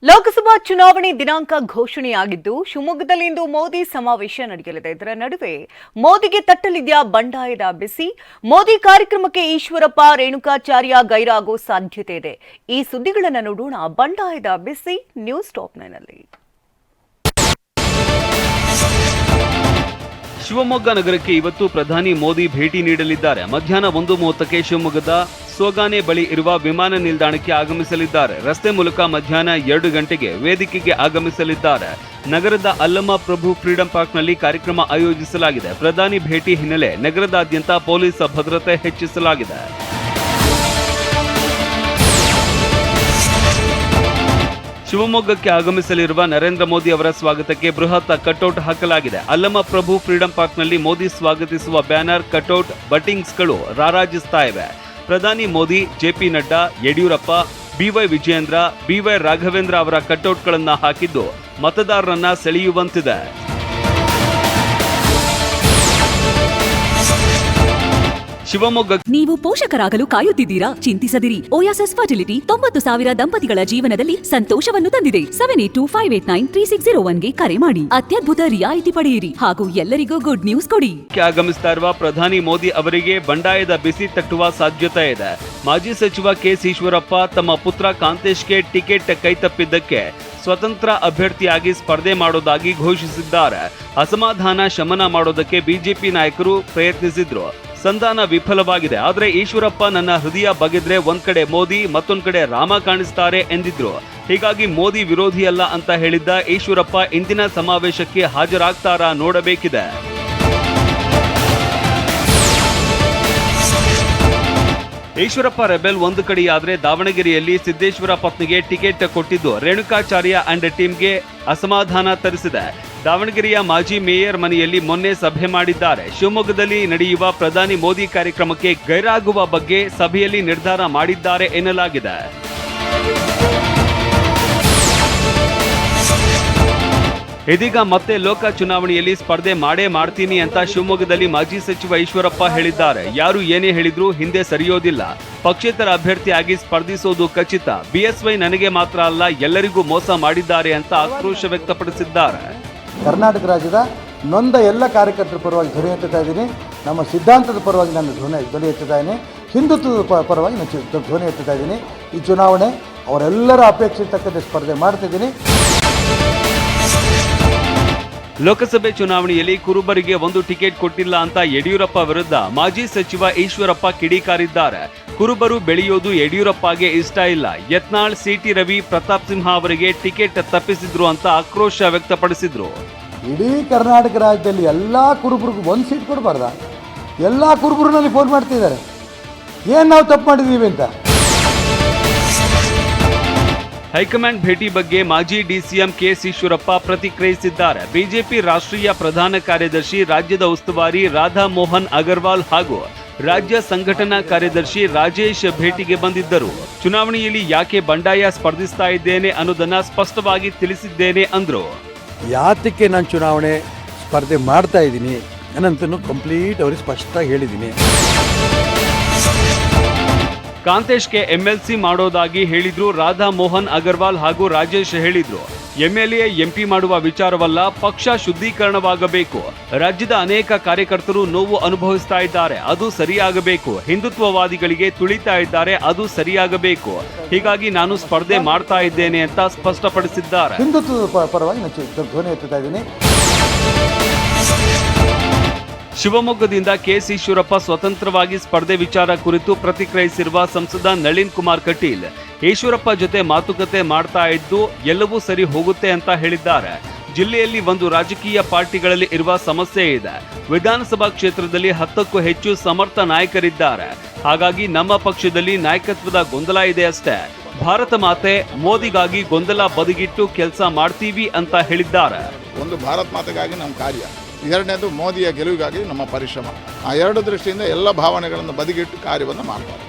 ಲೋಕಸಭಾ ಚುನಾವಣೆ ದಿನಾಂಕ ಘೋಷಣೆಯಾಗಿದ್ದು ಶಿವಮೊಗ್ಗದಲ್ಲಿ ಇಂದು ಮೋದಿ ಸಮಾವೇಶ ನಡೆಯಲಿದೆ. ಇದರ ನಡುವೆ ಮೋದಿಗೆ ತಟ್ಟಲಿದ್ಯಾ ಬಂಡಾಯದ ಬಿಸಿ. ಮೋದಿ ಕಾರ್ಯಕ್ರಮಕ್ಕೆ ಈಶ್ವರಪ್ಪ, ರೇಣುಕಾಚಾರ್ಯ ಗೈರಾಗೋ ಸಾಧ್ಯತೆ ಇದೆ. ಈ ಸುದ್ದಿಗಳನ್ನು ನೋಡೋಣ. ಬಂಡಾಯದ ಬಿಸಿ ನ್ಯೂಸ್ ಟಾಪ್ 9ನಲ್ಲಿ. ಶಿವಮೊಗ್ಗ ನಗರಕ್ಕೆ ಇವತ್ತು ಪ್ರಧಾನಿ ಮೋದಿ ಭೇಟಿ ನೀಡಲಿದ್ದಾರೆ. ಮಧ್ಯಾಹ್ನ 1:30ಕ್ಕೆ ಶಿವಮೊಗ್ಗದ ಸೋಗಾನೆ ಬಳಿ ಇರುವ ವಿಮಾನ ನಿಲ್ದಾಣಕ್ಕೆ ಆಗಮಿಸಲಿದ್ದಾರೆ. ರಸ್ತೆ ಮೂಲಕ ಮಧ್ಯಾಹ್ನ 2 ಗಂಟೆಗೆ ವೇದಿಕೆಗೆ ಆಗಮಿಸಲಿದ್ದಾರೆ. ನಗರದ ಅಲ್ಲಮ ಪ್ರಭು ಫ್ರೀಡಂ ಪಾರ್ಕ್ನಲ್ಲಿ ಕಾರ್ಯಕ್ರಮ ಆಯೋಜಿಸಲಾಗಿದೆ. ಪ್ರಧಾನಿ ಭೇಟಿ ಹಿನ್ನೆಲೆ ನಗರದಾದ್ಯಂತ ಪೊಲೀಸ್ ಭದ್ರತೆ ಹೆಚ್ಚಿಸಲಾಗಿದೆ. ಶಿವಮೊಗ್ಗಕ್ಕೆ ಆಗಮಿಸಲಿರುವ ನರೇಂದ್ರ ಮೋದಿ ಅವರ ಸ್ವಾಗತಕ್ಕೆ ಬೃಹತ್ ಕಟ್ಔಟ್ ಹಾಕಲಾಗಿದೆ. ಅಲ್ಲಮ ಪ್ರಭು ಫ್ರೀಡಂ ಪಾರ್ಕ್ನಲ್ಲಿ ಮೋದಿ ಸ್ವಾಗತಿಸುವ ಬ್ಯಾನರ್, ಕಟ್ಔಟ್, ಬಟಿಂಗ್ಸ್ಗಳು ರಾರಾಜಿಸ್ತಾ ಇವೆ. ಪ್ರಧಾನಿ ಮೋದಿ, ಜೆಪಿ ನಡ್ಡಾ, ಯಡಿಯೂರಪ್ಪ, ಬಿವೈ ವಿಜಯೇಂದ್ರ, ಬಿವೈ ರಾಘವೇಂದ್ರ ಅವರ ಕಟ್ಔಟ್ಗಳನ್ನು ಹಾಕಿದ್ದು ಮತದಾರರನ್ನ ಸೆಳೆಯುವಂತಿದೆ. ಶಿವಮೊಗ್ಗ. ನೀವು ಪೋಷಕರಾಗಲು ಕಾಯುತ್ತಿದ್ದೀರಾ? ಚಿಂತಿಸದಿರಿ. ಓಯಾಸಿಸ್ ಫರ್ಟಿಲಿಟಿ 90,000 ದಂಪತಿಗಳ ಜೀವನದಲ್ಲಿ ಸಂತೋಷವನ್ನು ತಂದಿದೆ. 7825893601ಗೆ ಕರೆ ಮಾಡಿ. ಅತ್ಯದ್ಭುತ ರಿಯಾಯಿತಿ ಪಡೆಯಿರಿ ಹಾಗೂ ಎಲ್ಲರಿಗೂ ಗುಡ್ ನ್ಯೂಸ್ ಕೊಡಿ. ಆಗಮಿಸ್ತಾ ಇರುವ ಪ್ರಧಾನಿ ಮೋದಿ ಅವರಿಗೆ ಬಂಡಾಯದ ಬಿಸಿ ತಟ್ಟುವ ಸಾಧ್ಯತೆ ಇದೆ. ಮಾಜಿ ಸಚಿವ ಕೆಎಸ್ ಈಶ್ವರಪ್ಪ ತಮ್ಮ ಪುತ್ರ ಕಾಂತೇಶ್ಗೆ ಟಿಕೆಟ್ ಕೈತಪ್ಪಿದ್ದಕ್ಕೆ ಸ್ವತಂತ್ರ ಅಭ್ಯರ್ಥಿಯಾಗಿ ಸ್ಪರ್ಧೆ ಮಾಡೋದಾಗಿ ಘೋಷಿಸಿದ್ದಾರೆ. ಅಸಮಾಧಾನ ಶಮನ ಮಾಡೋದಕ್ಕೆ ಬಿಜೆಪಿ ನಾಯಕರು ಪ್ರಯತ್ನಿಸಿದ್ರು. ಸಂಧಾನ ವಿಫಲವಾಗಿದೆ. ಆದರೆ ಈಶ್ವರಪ್ಪ, ನನ್ನ ಹೃದಯ ಬಗೆದ್ರೆ ಒಂದ್ ಕಡೆ ಮೋದಿ, ಮತ್ತೊಂದ್ ಕಡೆ ರಾಮ ಕಾಣಿಸ್ತಾರೆ ಎಂದಿದ್ರು. ಹೀಗಾಗಿ ಮೋದಿ ವಿರೋಧಿಯಲ್ಲ ಅಂತ ಹೇಳಿದ್ದ ಈಶ್ವರಪ್ಪ ಇಂದಿನ ಸಮಾವೇಶಕ್ಕೆ ಹಾಜರಾಗ್ತಾರಾ ನೋಡಬೇಕಿದೆ. ಈಶ್ವರಪ್ಪ ರೆಬೆಲ್ ಒಂದು ಕಡೆಯಾದ್ರೆ ದಾವಣಗೆರೆಯಲ್ಲಿ ಸಿದ್ದೇಶ್ವರ ಪತ್ನಿಗೆ ಟಿಕೆಟ್ ಕೊಟ್ಟಿದ್ದು ರೇಣುಕಾಚಾರ್ಯ ಅಂಡ್ ಟೀಮ್ಗೆ ಅಸಮಾಧಾನ ತರಿಸಿದೆ. ದಾವಣಗೆರೆಯ ಮಾಜಿ ಮೇಯರ್ ಮನೆಯಲ್ಲಿ ಮೊನ್ನೆ ಸಭೆ ಮಾಡಿದ್ದಾರೆ. ಶಿವಮೊಗ್ಗದಲ್ಲಿ ನಡೆಯುವ ಪ್ರಧಾನಿ ಮೋದಿ ಕಾರ್ಯಕ್ರಮಕ್ಕೆ ಗೈರಾಗುವ ಬಗ್ಗೆ ಸಭೆಯಲ್ಲಿ ನಿರ್ಧಾರ ಮಾಡಿದ್ದಾರೆ ಎನ್ನಲಾಗಿದೆ. ಇದೀಗ ಮತ್ತೆ ಲೋಕ ಚುನಾವಣೆಯಲ್ಲಿ ಸ್ಪರ್ಧೆ ಮಾಡೇ ಮಾಡ್ತೀನಿ ಅಂತ ಶಿವಮೊಗ್ಗದಲ್ಲಿ ಮಾಜಿ ಸಚಿವ ಈಶ್ವರಪ್ಪ ಹೇಳಿದ್ದಾರೆ. ಯಾರು ಏನೇ ಹೇಳಿದ್ರೂ ಹಿಂದೆ ಸರಿಯೋದಿಲ್ಲ. ಪಕ್ಷೇತರ ಅಭ್ಯರ್ಥಿಯಾಗಿ ಸ್ಪರ್ಧಿಸೋದು ಖಚಿತ. ಬಿಎಸ್ವೈ ನನಗೆ ಮಾತ್ರ ಅಲ್ಲ, ಎಲ್ಲರಿಗೂ ಮೋಸ ಮಾಡಿದ್ದಾರೆ ಅಂತ ಆಕ್ರೋಶ ವ್ಯಕ್ತಪಡಿಸಿದ್ದಾರೆ. ಕರ್ನಾಟಕ ರಾಜ್ಯದ ನೊಂದ ಎಲ್ಲ ಕಾರ್ಯಕರ್ತರ ಪರವಾಗಿ ಧ್ವನಿ ಎತ್ತುತ್ತಾ ಇದ್ದೀನಿ. ನಮ್ಮ ಸಿದ್ಧಾಂತದ ಪರವಾಗಿ ನಾನು ಧ್ವನಿ ಎತ್ತುತ್ತಾ ಇದ್ದೀನಿ. ಹಿಂದುತ್ವದ ಪರವಾಗಿ ನಾನು ಧ್ವನಿ ಎತ್ತುತ್ತಾ ಇದ್ದೀನಿ. ಈ ಚುನಾವಣೆ ಅವರೆಲ್ಲರ ಅಪೇಕ್ಷೆ ತಕ್ಕಂತೆ ಸ್ಪರ್ಧೆ ಮಾಡ್ತಿದ್ದೀನಿ. ಲೋಕಸಭೆ ಚುನಾವಣೆಯಲ್ಲಿ ಕುರುಬರಿಗೆ ಒಂದು ಟಿಕೆಟ್ ಕೊಟ್ಟಿಲ್ಲ ಅಂತ ಯಡಿಯೂರಪ್ಪ ವಿರುದ್ಧ ಮಾಜಿ ಸಚಿವ ಈಶ್ವರಪ್ಪ ಕಿಡಿಕಾರಿದ್ದಾರೆ. ಕುರುಬರು ಬೆಳೆಯೋದು ಯಡಿಯೂರಪ್ಪಗೆ ಇಷ್ಟ ಇಲ್ಲ. ಯತ್ನಾಳ್, ಸಿಟಿ ರವಿ, ಪ್ರತಾಪ್ ಸಿಂಹ ಅವರಿಗೆ ಟಿಕೆಟ್ ತಪ್ಪಿಸಿದ್ರು ಅಂತ ಆಕ್ರೋಶ ವ್ಯಕ್ತಪಡಿಸಿದ್ರು. ಇಡೀ ಕರ್ನಾಟಕ ರಾಜ್ಯದಲ್ಲಿ ಎಲ್ಲ ಕುರುಬರಿಗೂ ಒಂದು ಸೀಟ್ ಕೊಡಬಾರ್ದ? ಎಲ್ಲ ಕುರುಬರಲ್ಲಿ ಫೋನ್ ಮಾಡ್ತಿದ್ದಾರೆ, ಏನು ನಾವು ತಪ್ಪು ಮಾಡಿದ್ದೀವಿ ಅಂತ. ಹೈಕಮಾಂಡ್ ಭೇಟಿ ಬಗ್ಗೆ ಮಾಜಿ ಡಿಸಿಎಂ ಕೆಎಸ್ ಈಶ್ವರಪ್ಪ ಪ್ರತಿಕ್ರಿಯಿಸಿದ್ದಾರೆ. ಬಿಜೆಪಿ ರಾಷ್ಟ್ರೀಯ ಪ್ರಧಾನ ಕಾರ್ಯದರ್ಶಿ, ರಾಜ್ಯದ ಉಸ್ತುವಾರಿ ರಾಧಾ ಮೋಹನ್ ಅಗರ್ವಾಲ್ ಹಾಗೂ ರಾಜ್ಯ ಸಂಘಟನಾ ಕಾರ್ಯದರ್ಶಿ ರಾಜೇಶ್ ಭೇಟಿಗೆ ಬಂದಿದ್ದರು. ಚುನಾವಣೆಯಲ್ಲಿ ಯಾಕೆ ಬಂಡಾಯ ಸ್ಪರ್ಧಿಸ್ತಾ ಇದ್ದೇನೆ ಅನ್ನೋದನ್ನ ಸ್ಪಷ್ಟವಾಗಿ ತಿಳಿಸಿದ್ದೇನೆ ಅಂದ್ರು. ಯಾತಕ್ಕೆ ನಾನು ಚುನಾವಣೆ ಸ್ಪರ್ಧೆ ಮಾಡ್ತಾ ಇದ್ದೀನಿ ಅನ್ನಂತೂ ಕಂಪ್ಲೀಟ್ ಅವ್ರಿಗೆ ಸ್ಪಷ್ಟ ಹೇಳಿದ್ದೀನಿ. ಕಾಂತೇಶ್ಗೆ ಎಂಎಲ್ಸಿ ಮಾಡೋದಾಗಿ ಹೇಳಿದ್ರು ರಾಧಾ ಮೋಹನ್ ಅಗರ್ವಾಲ್ ಹಾಗೂ ರಾಜೇಶ್ ಹೇಳಿದ್ರು. ಎಂಎಲ್ಎ ಎಂಪಿ ಮಾಡುವ ವಿಚಾರವಲ್ಲ, ಪಕ್ಷ ಶುದ್ಧೀಕರಣವಾಗಬೇಕು. ರಾಜ್ಯದ ಅನೇಕ ಕಾರ್ಯಕರ್ತರು ನೋವು ಅನುಭವಿಸ್ತಾ ಇದ್ದಾರೆ, ಅದು ಸರಿಯಾಗಬೇಕು. ಹಿಂದುತ್ವವಾದಿಗಳಿಗೆ ತುಳಿತಾ ಇದ್ದಾರೆ, ಅದು ಸರಿಯಾಗಬೇಕು. ಹೀಗಾಗಿ ನಾನು ಸ್ಪರ್ಧೆ ಮಾಡ್ತಾ ಇದ್ದೇನೆ ಅಂತ ಸ್ಪಷ್ಟಪಡಿಸಿದ್ದಾರೆ. ಹಿಂದುತ್ವದ ಪರವಾಗಿ ನಾನು ಧ್ವನಿ ಎತ್ತುತ್ತಾ ಇದ್ದೀನಿ. ಶಿವಮೊಗ್ಗದಿಂದ ಕೆಎಸ್ ಈಶ್ವರಪ್ಪ ಸ್ವತಂತ್ರವಾಗಿ ಸ್ಪರ್ಧೆ ವಿಚಾರ ಕುರಿತು ಪ್ರತಿಕ್ರಿಯಿಸಿರುವ ಸಂಸದ ನಳಿನ್ ಕುಮಾರ್ ಕಟೀಲ್, ಈಶ್ವರಪ್ಪ ಜೊತೆ ಮಾತುಕತೆ ಮಾಡ್ತಾ ಇದ್ದು ಎಲ್ಲವೂ ಸರಿ ಹೋಗುತ್ತೆ ಅಂತ ಹೇಳಿದ್ದಾರೆ. ಜಿಲ್ಲೆಯಲ್ಲಿ ಒಂದು ರಾಜಕೀಯ ಪಾರ್ಟಿಗಳಲ್ಲಿ ಇರುವ ಸಮಸ್ಯೆ ಇದೆ. ವಿಧಾನಸಭಾ ಕ್ಷೇತ್ರದಲ್ಲಿ 10ಕ್ಕೂ ಹೆಚ್ಚು ಸಮರ್ಥ ನಾಯಕರಿದ್ದಾರೆ. ಹಾಗಾಗಿ ನಮ್ಮ ಪಕ್ಷದಲ್ಲಿ ನಾಯಕತ್ವದ ಗೊಂದಲ ಇದೆ ಅಷ್ಟೇ. ಭಾರತ ಮಾತೆ ಮೋದಿಗಾಗಿ ಗೊಂದಲ ಬದಿಗಿಟ್ಟು ಕೆಲಸ ಮಾಡ್ತೀವಿ ಅಂತ ಹೇಳಿದ್ದಾರೆ. ಒಂದು ಭಾರತ ಮಾತೆಗಾಗಿ ನಮ್ಮ ಕಾರ್ಯ, ಎರಡನೇದು ಮೋದಿಯ ಗೆಲುವಿಗಾಗಿ ನಮ್ಮ ಪರಿಶ್ರಮ. ಆ ಎರಡು ದೃಷ್ಟಿಯಿಂದ ಎಲ್ಲ ಭಾವನೆಗಳನ್ನು ಬದಿಗಿಟ್ಟು ಕಾರ್ಯವನ್ನು ಮಾಡ್ತಾರೆ.